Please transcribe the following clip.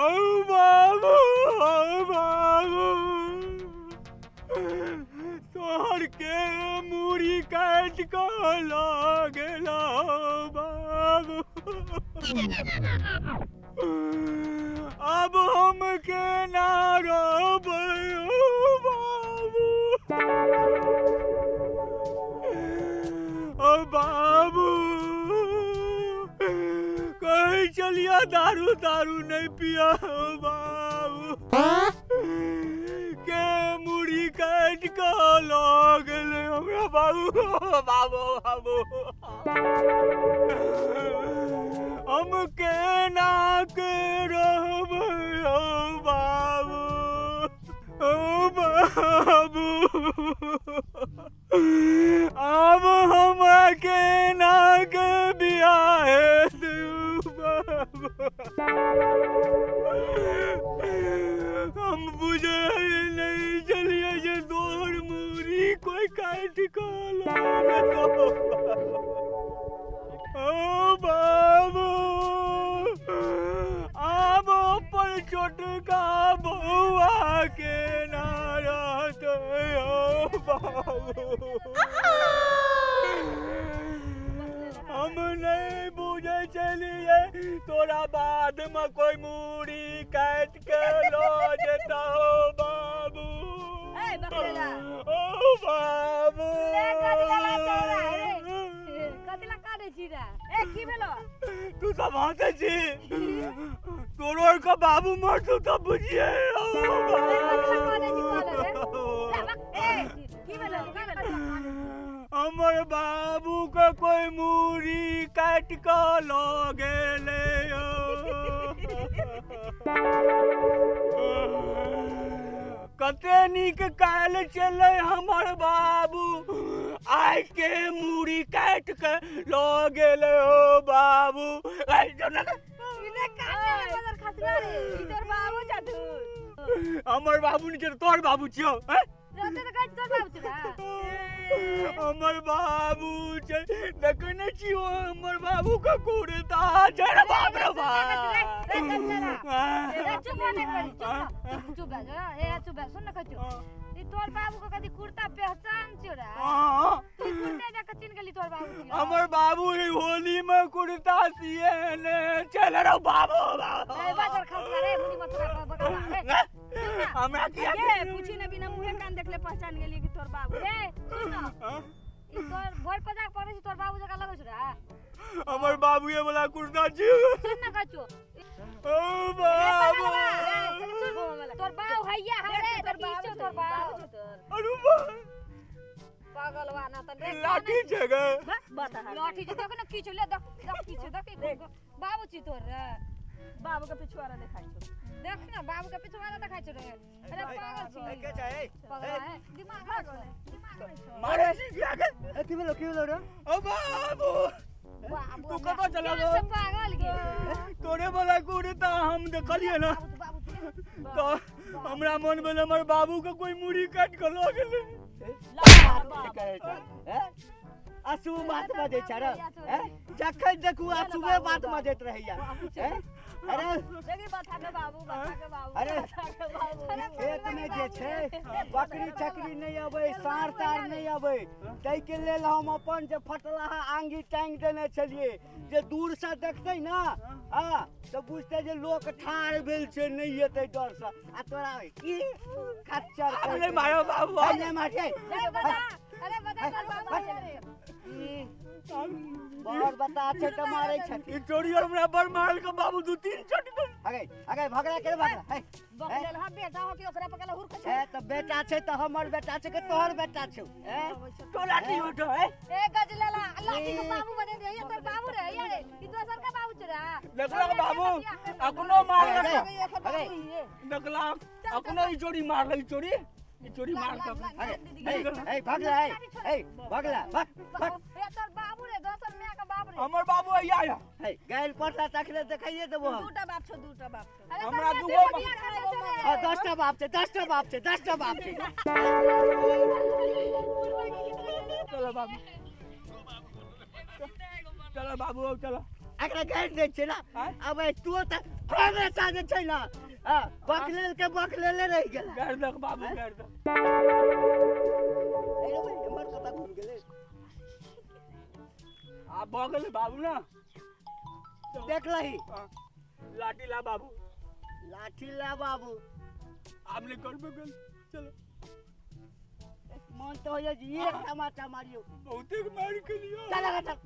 बाबू तोहर के मुड़ी काट के लागेला बाबू। अब हम के ना रोबै बाबू। ओ बाबू कहीं चलिया दारू दारू नहीं पिया बाबू के मुड़ी काट के लागल हमरा बाबू बाबू बाबू। हम के ना के रहबै ओ बाबू ओ बाबू। अब हम के ना के बियाह हम बुझे नहीं चलिए जे तोहर मुड़ी कोई काट के लागल ओ बाबू। अब पर छोटका बउआ के ना रहतै ओ बाबू। हम नहीं बुझे चलिए तोरा बाद में कोई मुड़ी काट के लो जेता हो बाबू ओ बाबू। तू सब हंसे छी तोरो का बाबू मरतू तब बुझिए हमर बाबू का कोई मुड़ी काट के लो गेले कते नीक काल चले हमर बाबू आइ के मुड़ी काट के लो गेले ओ बाबू। हमर बाबू नहीं तोर बाबू छियो हमर बाबू देखने छियो हमर बाबू का कुर्ता जरा बाप रे तोर बाबू को कदी कुर्ता पहचान छोरा तू कुर्ता जाके चिन गेली तोर बाबू हमर बाबू होली में कुर्ता सिए ने चल रे बाबू ए बाजार खास करे मुनी मत बका हमरा किया ये पूछी न बिना मुंह कान देखले पहचान गेली कि तोर बाबू रे सुन ई तोर भोर पजाक पड़े तोर बाबू जका लगै छोरा हमर बाबू ये वाला कुर्ता छी सुन न कचो ओ बाबू तोर बाबू हैया हमरे तोर बाबू अरे पागलवा ना तन रे लाठी छै गे बता लाठी छै देखो न की छै ले देख की छै देख बाबू छी तोर रे बाबू के पिछवाड़ा देखाइ छौ देख ना बाबू के पिछवाड़ा देखाइ छौ रे अरे पागल छी के छै पागल है दिमाग है मारे छी आगे की भेलो रे ओ बाबू तू कतो चला गो पागल गे तोरे वाला कुर्ता हम देखलिए ना तो हमरा मन में हमर बाबू के कोई मुड़ी काट के ल गेले आसू बात में दे छरा जखन देखू आसू में बात में देत रहैया अरे देखी बता के बाबू अरे खेत में जे छै बकरी छकरी नहीं अबै सार तार नहीं अबै तै के लेल हम अपन जे फटलाहा आंगी टांग देने छलिए जे दूर से देखतै ना हां तो बुझते जे लोक ठाड़ भेल छै नहीं हेतै डर से आ तोरा की खच्चर अरे मारो बाबू नहीं मारे अरे बता बाबू बड़ बता छै त मारै छथि ई चोरी हमरा बड़ मार के बाबू दू तीन चट दे आगे भगड़ा के भगड़ा है बकलेल हा बेटा हो कि ओकरा पकला हुर है त बेटा छै त हमर बेटा छै के तोहर बेटा छै तो लाठी उठो है ए गजलेला लाठी के बाबू बने दे ये तोर बाबू रे ये ई दोसर का बाबू छरा देखला बाबू अपनो मार देखला अपनो ई चोरी मार लै चोरी ई चोरी मार के भगला भगला भाग ए तोर बाबू रे दोसर मियां का बाबू रे हमर बाबू आया गैल पड़ता तखले देखाइए देबो दूटा बाप छौ हमरा दूगो 10टा बाप छै 10टा बाप छै 10टा बाप छै चलो बाबू चलो बाबू चलो एकरा गाड़ि दै छै ना अब तू त हमेशा जे छै ना बकलेल के बकलेले रहि गेल गाड़ दक बाबू गाड़ दक अरे भाई हमर कता घुम गेले आ बगल बाबू ना देख लही लाठी ला बाबू लाठी ला बाबू आपने करबे गल चलो मन तो होय जी एक टमाटर मारियो बहुते मार के लियो चल चल